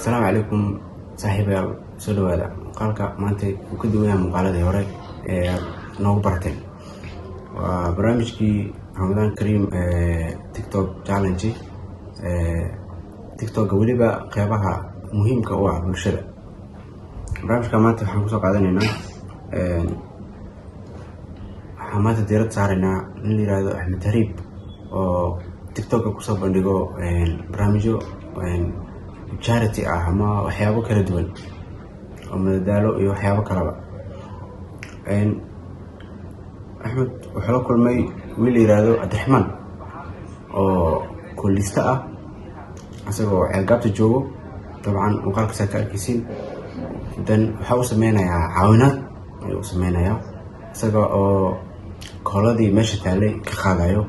السلام عليكم صاحبي سلو هذا قالك ما أنت وكده ويا مقالة دي وراي نو برتين وبرامجي رمضان كريم تيك توك تشالنجي تيك توك ولي بقى قيابها مهم كأوعى بالشدة برامج كمان تحمسوا قاعدين هنا حمات الديرات صارنا اللي هذا أحمد هريب تيك توك كوسا بندقو برامجه charity ama waxyaabo kala duwan oo madadaalo iyo waxyaabo kala Ahmed wuxuu la kulmay wiil yiraahdo Abdiraxmaan oo kullista ah asagoo algaabta joogo dabcan muuqaalka saakaalkiisiin dan waxa uu sameynayaa caawinaad ayuu sameynayaa asagoo oo kooladii meesha taalay ka qaadayo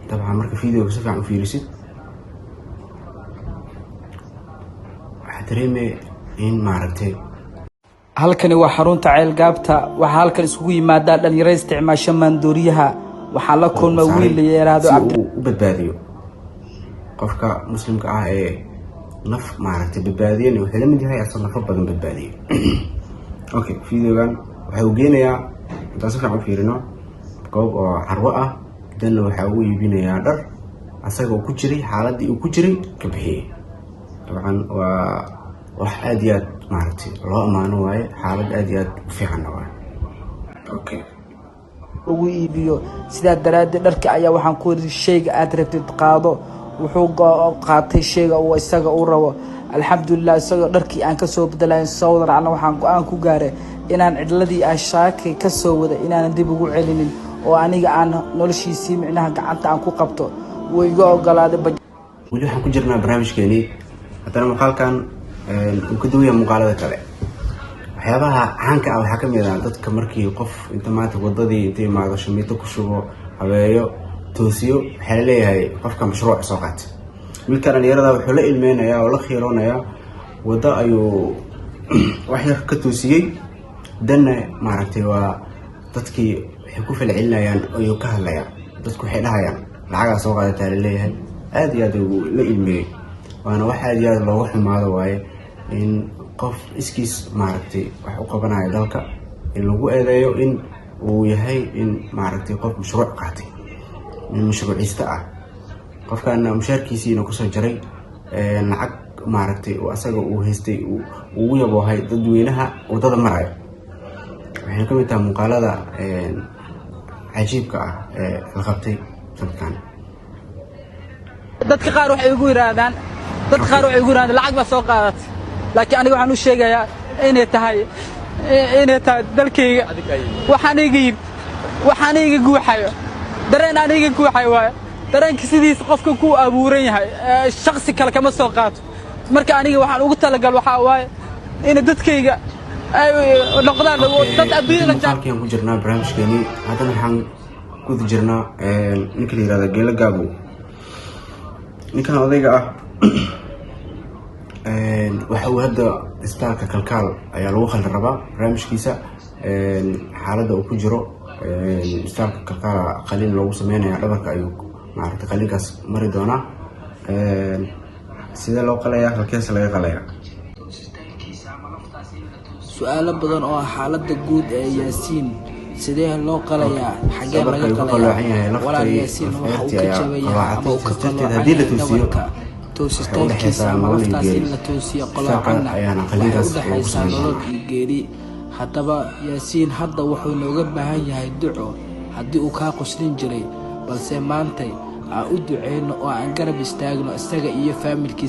dabcan marka fiidiyoga si fiican u fiirisid halkani waa xarunta ceel gaabta waxa halkan isugu yimaada dhalinyaro isticmaasho maandooriyaha waxa la kulma wiil la yiraahdo Abdiraxmaan badbaadiyo qofka muslimka ah ee naf badbaadiyay wuxuu la mid yahay asal naf badan badbaadiyo okay fiidiyogan waxa uu geenayaa inta si fiican u fiirino goob oo carwo ah dan waxa uu iibinayaa dhar asagoo ku jiray xaaladii uu ku jiray ka bixiyay طبعا وحاديات مارتي الله أمانه واي حالد أديات في عنه واي أوكي ويبيو سيدا دراد درك أيا وحن كود الشيء أدرك تقاضو وحوق قاطي الشيء أو السجا أو الحمد لله السجا دركي أنك سو بدلين صور على وحن أنكو جاره إن الذي أشاك كسو وده إن ندي بقول علمين وأنا عن نولشي سيم إنها قعدت أنكو قبته ويجوا قلاد ولي حن كجرنا برامج كني هذا المقال كان وكدوية مقالة كله waxyaabaha caanka ah waxa kamid ah dadka markii qof inta maanta wadadii intay maado shamiito ku shubo habeeyo toosiyo waxa leeyahay qofka mashruuc soo qaatay wiilkan dhalinyarada wuxuu la ilmeenayaa oo la khiiroonayaa wada ayuu wax yar ka toosiyay danna waa dadkii waxay ku falcelinayaan oo ka hadlayaan dadku waxay dhahayaan lacag soo qaadataa leeyahay aad iyo aad la ilmeeyay waana wax aad iyo aad looga xumaado waaye in qof iskiis wax u qabanayo dalka in lagu eedeeyo in uu yahay in qof mashruuc qaatay in mashruucista ah qofkana mushaarkiisiina ku soo jaray lacag oo asaga uu haystay uu yabohay dadweynaha wadada marayo waxay ka mid tahay muuqaalada cajiibka ah ee la qabtay sanadkan dadka qaar waxay ugu yiraahdaan lacag ba soo qaadatay laakiin aniga waxaan u sheegayaa inay tahay dalkayga waxaan iga guuxayo dareen aniga guuxayo waa dareenka sidiis qofka ku abuuran yahay shakhsi kale kama soo qaato marka aniga waxaan ugu talagal waxa waaye in dadkayga ay noqdaan dad abiila jaalkeen ku jirnaa barnaamijkeeni hadana waxaan ku jirnaa ninka la yiraahdo Geela Gaabo ninkan odayga ah waxa uu hadda isbitaalka kalkaal ayaa lagu khaldan rabaa barnaamijkiisa xaaladda uu ku jiro isbitaalka kalkaal qalin loogu sameeyaa dhabarka ayuu qalinkaas mari doonaa sida loo qalayaa halkees laga qalayaa su'aalo badan oo xaaladda guud ee Yaasiin sidee loo qalayaa xagee laga qalayaa walaal Yaasiin waxa uu ka jawayaa ama uu ka qalaa hadii la tusiyo toosistaankiisa ama laftaas in la toosiyo qolaacana waxay u dhaxaysaa nolol iyo geeri haddaba Yaasiin hadda wuxuu nooga baahan yahay duco haddii uu kaa qoslin jiray balse maanta aan u duceyno oo aan garab istaagno isaga iyo familkiisa